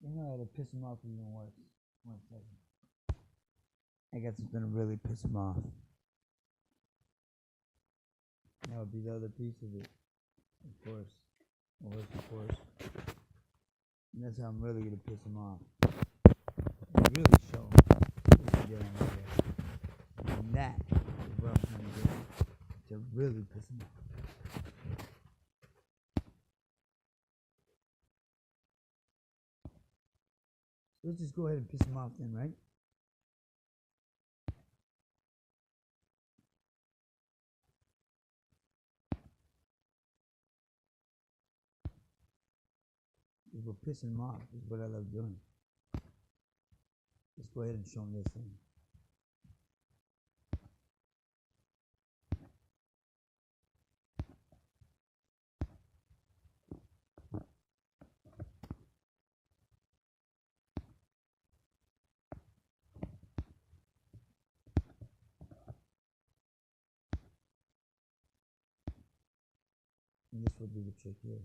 You know it'll piss him off even worse. 1 second. I guess it's gonna really piss him off. That would be the other piece of it. Of course. Of course. And that's how I'm really gonna piss him off. And really show him what you're doing right there. And that is what I'm trying to get to really piss him off. Let's just go ahead and piss him off then, right? If we're pissing him off is what I love doing. Let's go ahead and show him this thing. And this will do the trick here.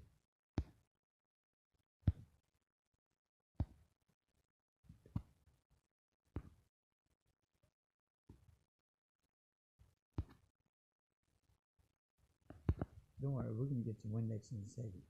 Don't worry, we're going to get to Windex in a second.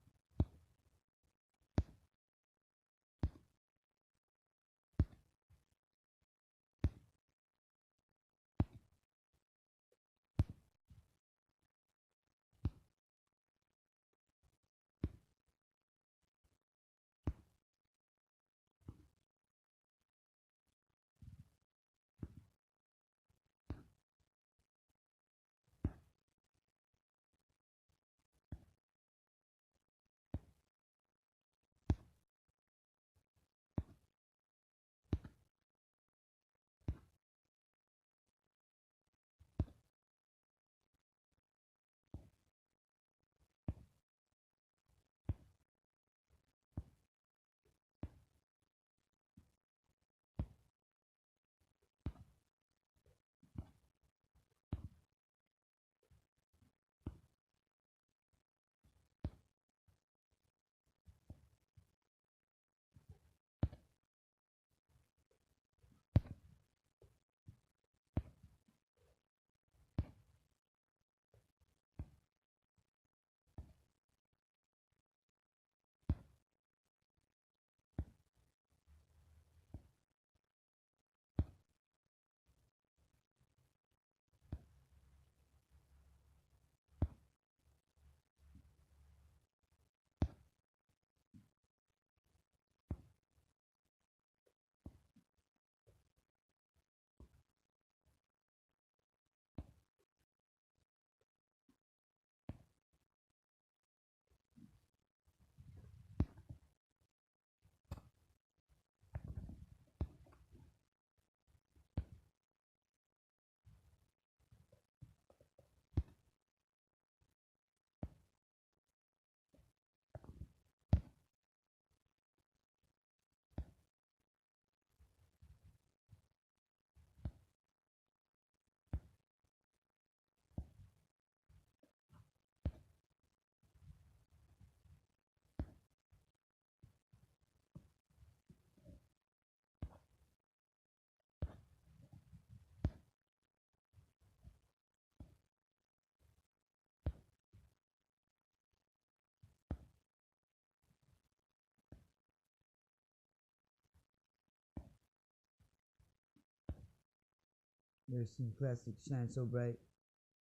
There's some plastic shine so bright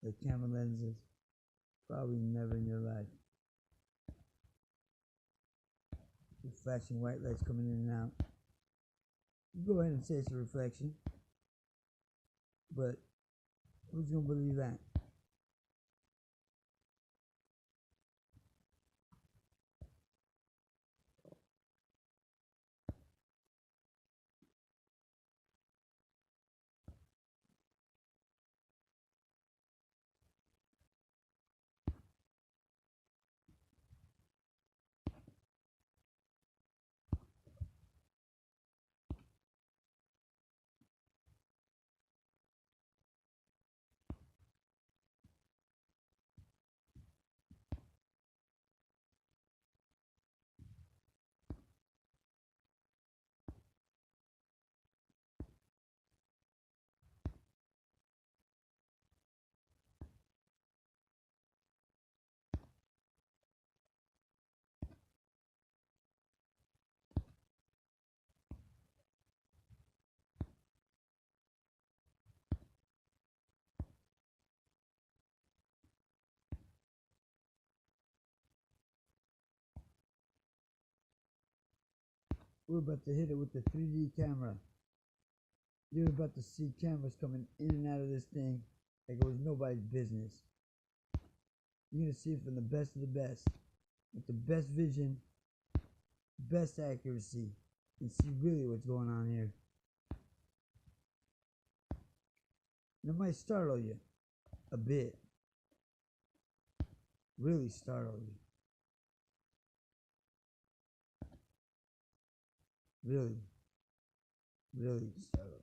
that camera lenses probably never in your life. With flashing white lights coming in and out. You go ahead and say it's a reflection, but who's gonna believe that? We're about to hit it with the 3D camera. You're about to see cameras coming in and out of this thing like it was nobody's business. You're gonna see it from the best of the best, with the best vision, best accuracy, and see really what's going on here. And it might startle you a bit. Really startle you. Really startle you.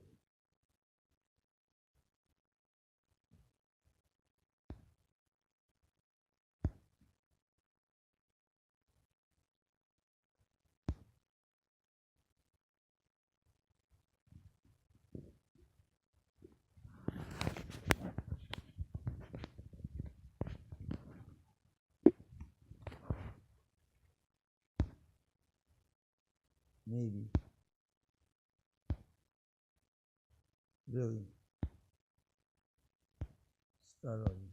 Maybe. Really startle you.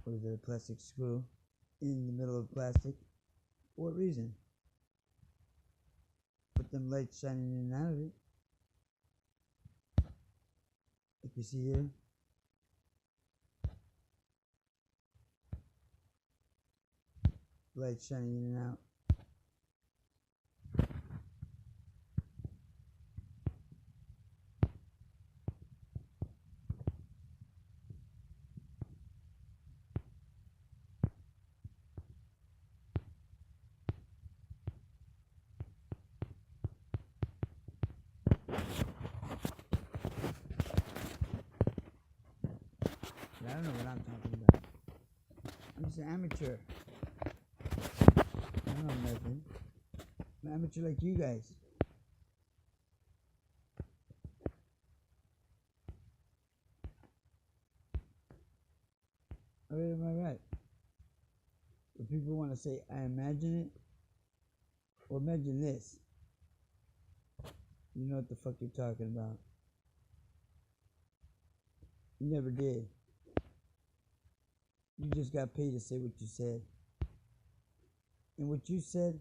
What is it, a plastic screw in the middle of plastic? For what reason? Put them lights shining in and out of it. Like you see here. Lights shining in and out. I don't know what I'm talking about. I'm just an amateur. I don't know nothing. I'm an amateur like you guys. Alright, am I right? If people want to say, I imagine it, or imagine this, you know what the fuck you're talking about. You never did. You just got paid to say what you said. And what you said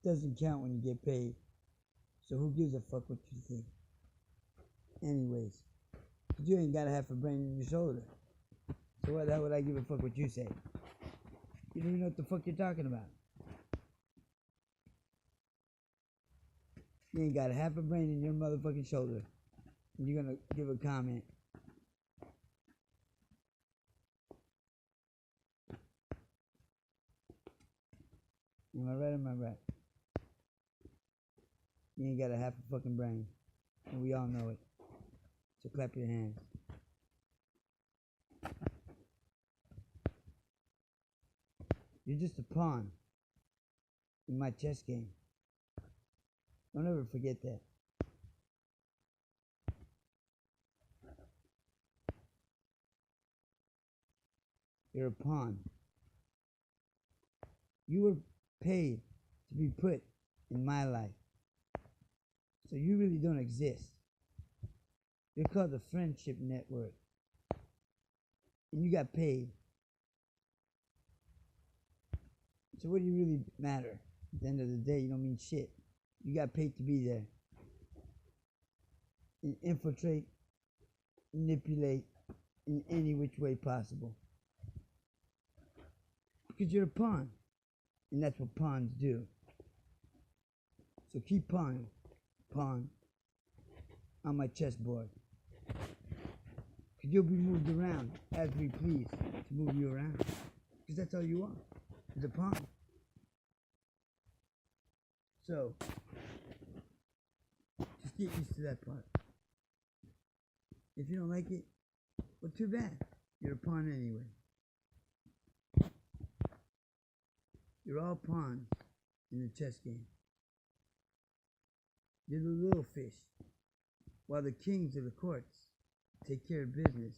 doesn't count when you get paid. So who gives a fuck what you think? Anyways, you ain't got half a brain in your shoulder. So why the hell would I give a fuck what you say? You don't even know what the fuck you're talking about. You ain't got half a brain in your motherfucking shoulder. And you're gonna give a comment. Am I right or am I right? You ain't got a half a fucking brain. And we all know it. So clap your hands. You're just a pawn in my chess game. Don't ever forget that. You're a pawn. You were paid to be put in my life. So you really don't exist. You're called the Friendship Network. And you got paid. So what do you really matter? At the end of the day, you don't mean shit. You got paid to be there. And infiltrate, manipulate in any which way possible. Because you're a pawn. And that's what pawns do. So keep pawning, pawn, on my chessboard. Because you'll be moved around as we please to move you around. Because that's all you are, is a pawn. So, just get used to that part. If you don't like it, well, too bad. You're a pawn anyway. You're all pawns in the chess game. You're the little fish, while the kings of the courts take care of business.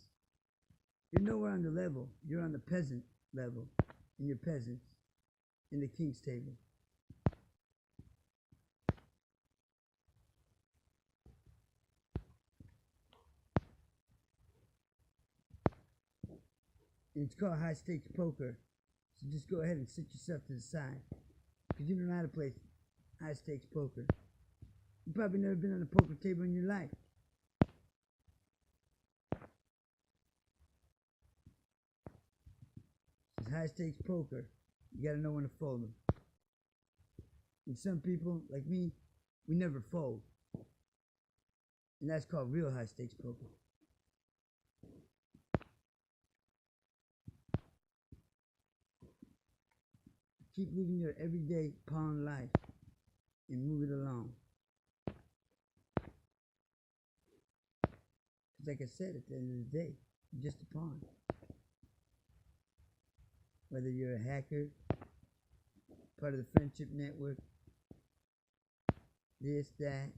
You're nowhere on the level. You're on the peasant level, and you're peasants in the king's table. And it's called high stakes poker. So just go ahead and sit yourself to the side, because you don't know how to play high stakes poker. You've probably never been on a poker table in your life. It's high stakes poker. You gotta know when to fold them. And some people, like me, we never fold. And that's called real high stakes poker. Keep living your everyday pawn life and move it along. Because like I said, at the end of the day, you're just a pawn. Whether you're a hacker, part of the friendship network, this, that,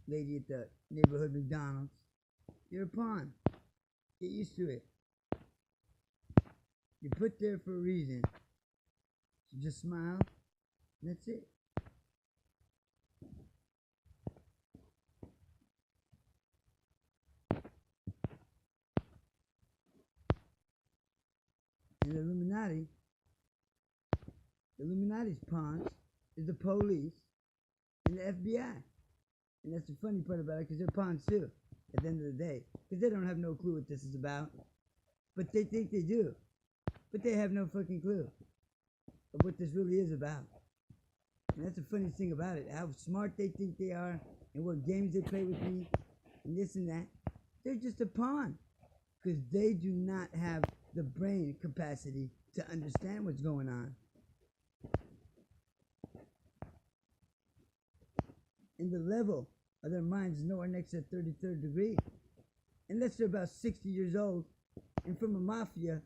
lady at the neighborhood McDonald's, you're a pawn. Get used to it. You're put there for a reason. So just smile, and that's it. And the Illuminati's pawns is the police and the FBI. And that's the funny part about it, because they're pawns too, at the end of the day. Because they don't have no clue what this is about. But they think they do. But they have no fucking clue of what this really is about. And that's the funniest thing about it, how smart they think they are, and what games they play with me, and this and that. They're just a pawn, because they do not have the brain capacity to understand what's going on. And the level of their minds is nowhere next to the 33rd degree. Unless they're about 60 years old and from a mafia,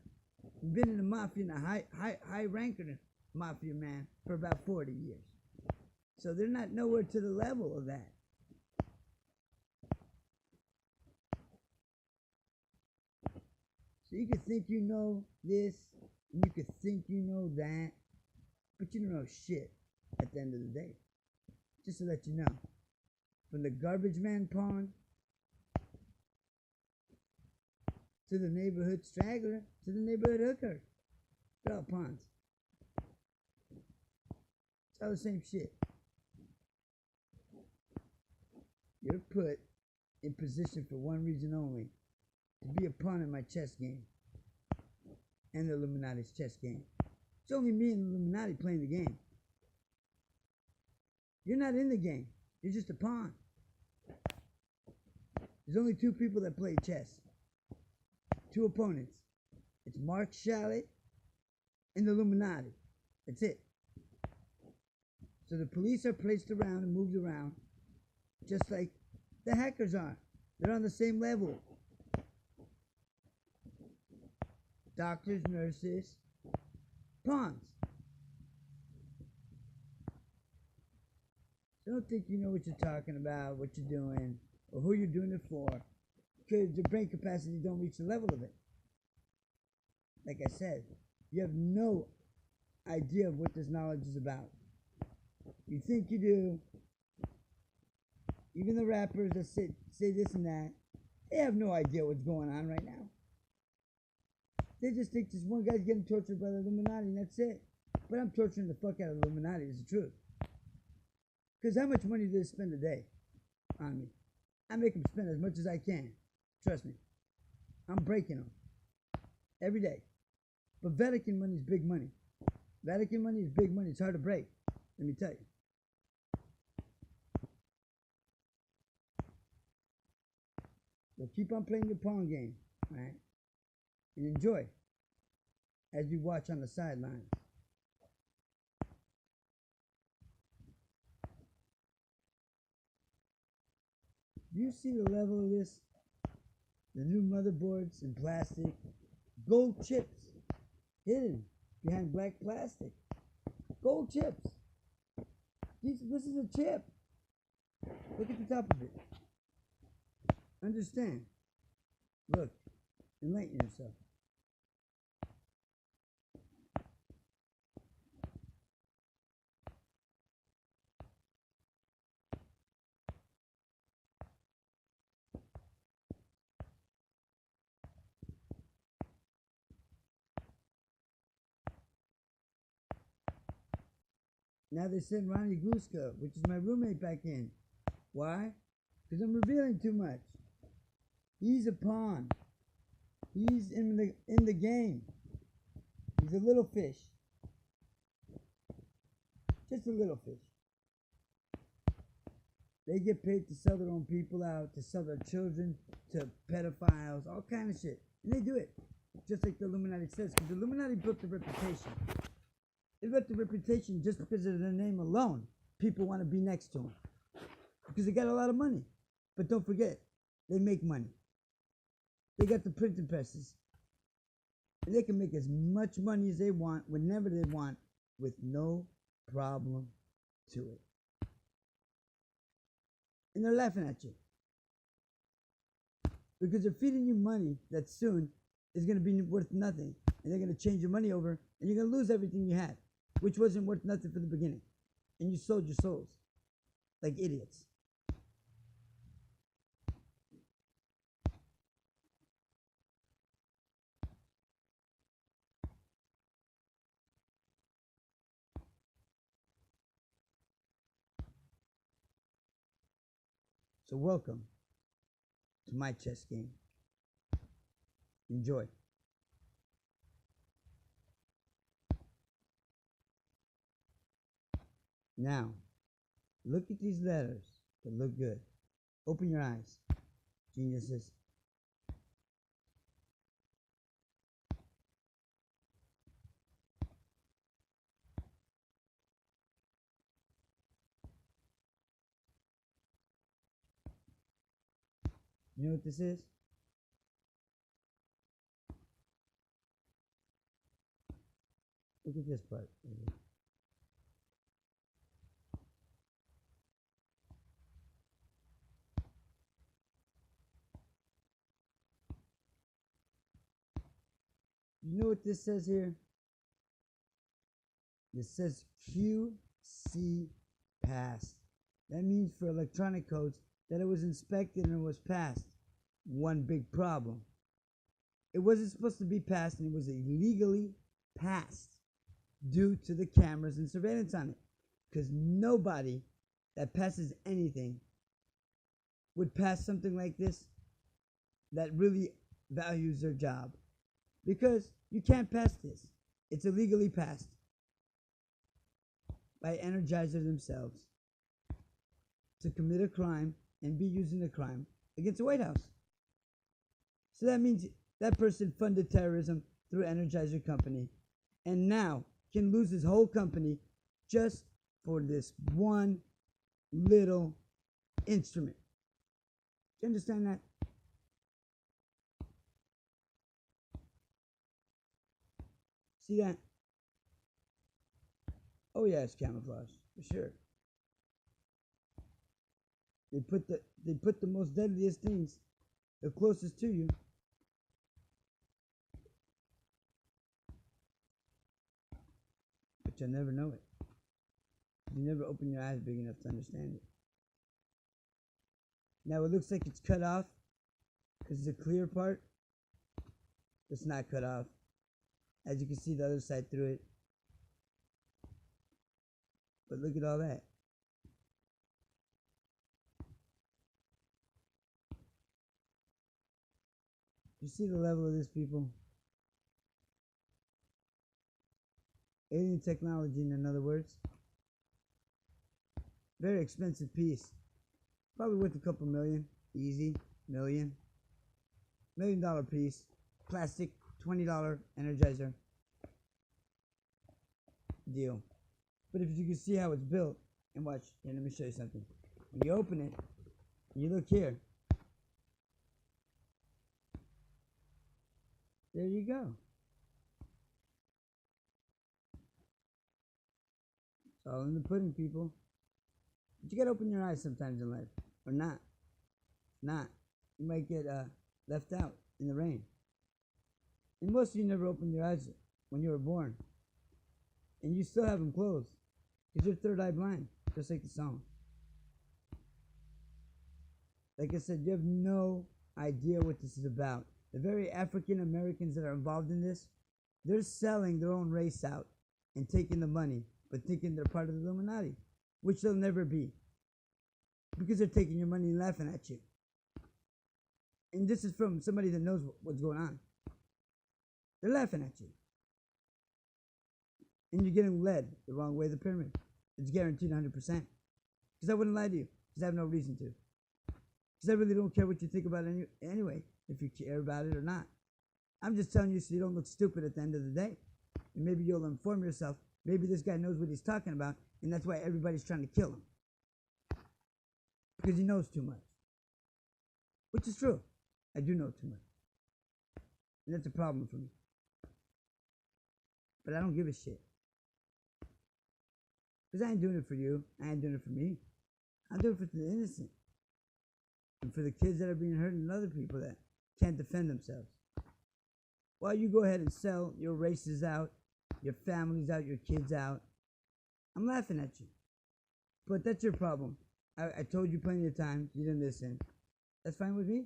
been in the mafia, and a high ranker mafia man for about 40 years. So they're not nowhere to the level of that. So you could think you know this, and you could think you know that, but you don't know shit at the end of the day. Just to let you know. From the garbage man pawn to the neighborhood straggler to the neighborhood hooker. They're all pawns. It's all the same shit. You're put in position for one reason only. To be a pawn in my chess game. And the Illuminati's chess game. It's only me and the Illuminati playing the game. You're not in the game. You're just a pawn. There's only two people that play chess. Two opponents. It's Mark Shallot and the Illuminati. That's it. So the police are placed around and moved around just like the hackers are. They're on the same level. Doctors, nurses, pawns. So don't think you know what you're talking about, what you're doing, or who you're doing it for, because your brain capacity don't reach the level of it. Like I said, you have no idea of what this knowledge is about. You think you do. Even the rappers that say this and that, they have no idea what's going on right now. They just think this one guy's getting tortured by the Illuminati, and that's it. But I'm torturing the fuck out of the Illuminati, is the truth. Because how much money do they spend a day on me? I make them spend as much as I can. Trust me. I'm breaking them. Every day. But Vatican money is big money. Vatican money is big money. It's hard to break. Let me tell you. So keep on playing your pawn game, right? And enjoy as you watch on the sidelines. Do you see the level of this? The new motherboards in plastic, gold chips hidden behind black plastic. Gold chips. This is a chip. Look at the top of it. Understand. Look. Enlighten yourself. Now they sent Ronnie Gluska, which is my roommate, back in. Why? Because I'm revealing too much. He's a pawn. He's in the game. He's a little fish. Just a little fish. They get paid to sell their own people out, to sell their children to pedophiles, all kind of shit. And they do it. Just like the Illuminati says, because the Illuminati built the reputation. They built the reputation just because of their name alone. People want to be next to them. Because they got a lot of money. But don't forget, they make money. They got the printing presses. And they can make as much money as they want, whenever they want, with no problem to it. And they're laughing at you. Because they're feeding you money that soon is going to be worth nothing. And they're going to change your money over, and you're going to lose everything you had, which wasn't worth nothing from the beginning. And you sold your souls like idiots. So welcome to my chess game. Enjoy. Now, look at these letters that look good. Open your eyes, geniuses. You know what this is? Look at this part. You know what this says here? This says QC passed. That means for electronic codes that it was inspected and it was passed. One big problem. It wasn't supposed to be passed, and it was illegally passed due to the cameras and surveillance on it. Because nobody that passes anything would pass something like this that really values their job. Because you can't pass this. It's illegally passed by Energizer themselves to commit a crime and be using the crime against the White House. So that means that person funded terrorism through Energizer Company and now can lose his whole company just for this one little instrument. Do you understand that? See that? Oh yeah, it's camouflage, for sure. They put the most deadliest things the closest to you. But you'll never know it. You never open your eyes big enough to understand it. Now it looks like it's cut off because it's a clear part. It's not cut off. As you can see the other side through it. But look at all that. You see the level of this, people? Alien technology, in other words. Very expensive piece. Probably worth a couple million. Easy. $1 million piece. Plastic. $20 Energizer. Deal. But if you can see how it's built, and watch, here, let me show you something. When you open it, and you look here, There you go. It's all in the pudding, people. But you gotta open your eyes sometimes in life. Or not. Not. You might get left out in the rain. And most of you never opened your eyes when you were born. And you still have them closed. Because you're third eye blind. Just like the song. Like I said, you have no idea what this is about. The very African Americans that are involved in this, they're selling their own race out and taking the money, but thinking they're part of the Illuminati, which they'll never be. Because they're taking your money and laughing at you. And this is from somebody that knows what's going on. They're laughing at you. And you're getting led the wrong way of the pyramid. It's guaranteed 100%. Because I wouldn't lie to you. Because I have no reason to. Because I really don't care what you think about it anyway, if you care about it or not. I'm just telling you so you don't look stupid at the end of the day. And maybe you'll inform yourself. Maybe this guy knows what he's talking about, and that's why everybody's trying to kill him. Because he knows too much. Which is true. I do know too much. And that's a problem for me. But I don't give a shit. Because I ain't doing it for you. I ain't doing it for me. I'm doing it for the innocent. And for the kids that are being hurt and other people that can't defend themselves. While you go ahead and sell your races out, your families out, your kids out, I'm laughing at you. But that's your problem. I told you plenty of times. You didn't listen. That's fine with me.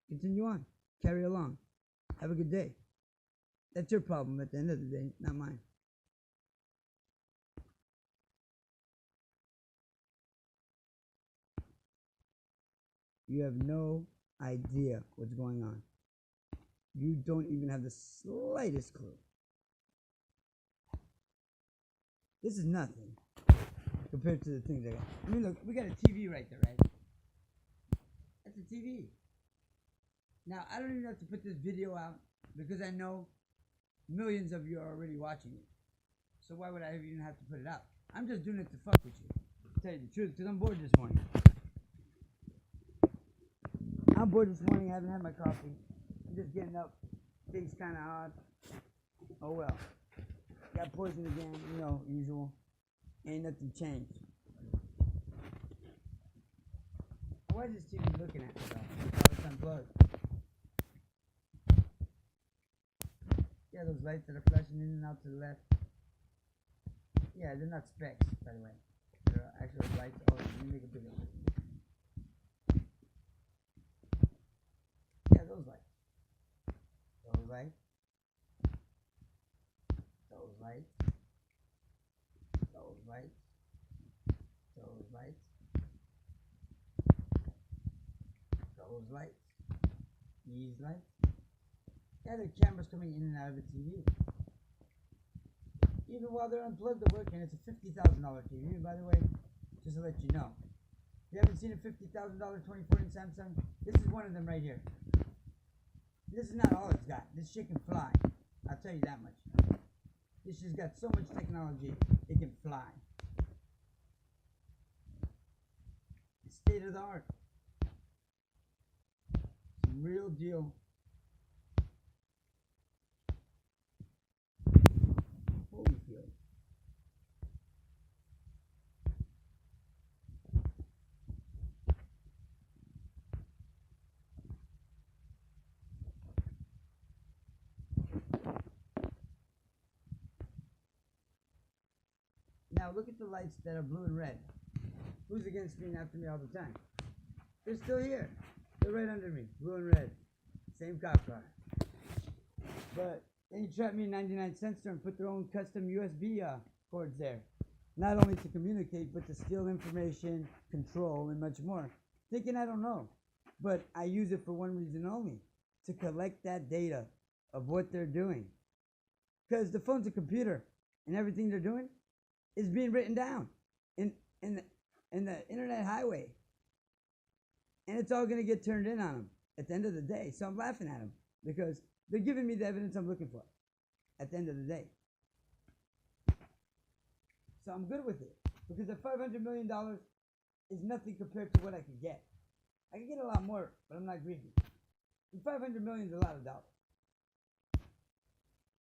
Continue on. Carry along. Have a good day. That's your problem at the end of the day, not mine. You have no idea what's going on. You don't even have the slightest clue. This is nothing compared to the things I got. I mean, look, we got a TV right there, right? That's a TV. Now, I don't even have to put this video out because I know millions of you are already watching it. So why would I even have to put it out? I'm just doing it to fuck with you. To tell you the truth, because I'm bored this morning. I'm bored this morning. I haven't had my coffee. I'm just getting up. Things kind of odd. Oh well. Got poisoned again, you know, usual. Ain't nothing changed. Why is this TV looking at me though? Oh, it's unplugged. Yeah, those lights that are flashing in and out to the left. Yeah, they're not specs, by the way. They're actual lights. Oh, let me make a bigger one. Yeah, those lights. Those lights. Those lights. Those lights. Those lights. Those lights. These lights. Yeah, the camera's coming in and out of the TV. Even while they're unplugged, they're working. It's a $50,000 TV, by the way, just to let you know. If you haven't seen a $50,000 24-inch Samsung, this is one of them right here. This is not all it's got. This shit can fly. I'll tell you that much. This shit's got so much technology, it can fly. It's state of the art. Some real deal. Holyfield. Now look at the lights that are blue and red. Who's against me and after me all the time? They're still here. They're right under me, blue and red. Same cop car. But then you trap me in 99 cent store and put their own custom USB cords there. Not only to communicate, but to steal information, control, and much more. Thinking I don't know. But I use it for one reason only. To collect that data of what they're doing. Because the phone's a computer. And everything they're doing is being written down in the internet highway. And it's all going to get turned in on them at the end of the day. So I'm laughing at them because they're giving me the evidence I'm looking for at the end of the day. So I'm good with it because the $500 million is nothing compared to what I could get. I could get a lot more, but I'm not greedy. And $500 million is a lot of dollars.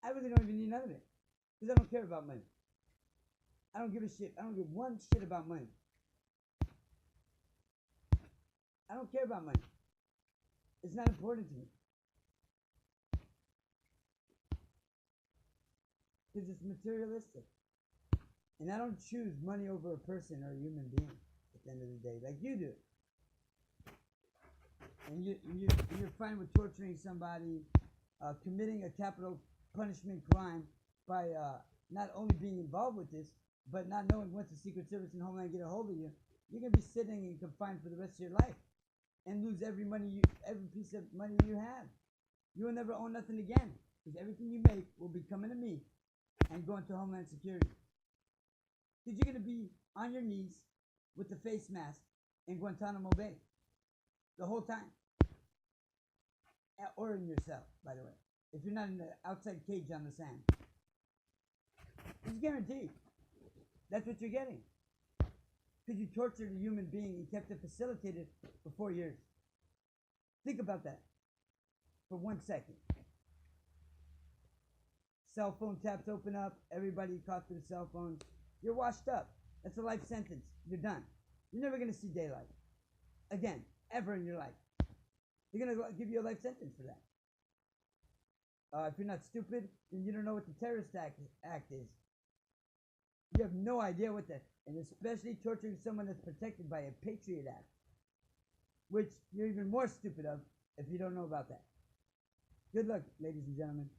I really don't even need none of it. Because I don't care about money. I don't give a shit. I don't give one shit about money. I don't care about money. It's not important to me. Because it's materialistic. And I don't choose money over a person or a human being at the end of the day, like you do. And you're fine with torturing somebody, committing a capital punishment crime by not only being involved with this, but not knowing once the Secret Service and Homeland get a hold of you, you're gonna be sitting and confined for the rest of your life, and lose every piece of money you have. You will never own nothing again, because everything you make will be coming to me and going to Homeland Security. Because you're gonna be on your knees with the face mask in Guantanamo Bay the whole time, or in your cell, by the way. If you're not in the outside cage on the sand, it's guaranteed. That's what you're getting. Because you tortured a human being and kept it facilitated for 4 years. Think about that for 1 second. Cell phone taps open up. Everybody caught through cell phones. You're washed up. That's a life sentence. You're done. You're never going to see daylight again, ever in your life. They're going to give you a life sentence for that. If you're not stupid, then you don't know what the terrorist act is. You have no idea what that, and especially torturing someone that's protected by a Patriot Act, which you're even more stupid of if you don't know about that. Good luck, ladies and gentlemen.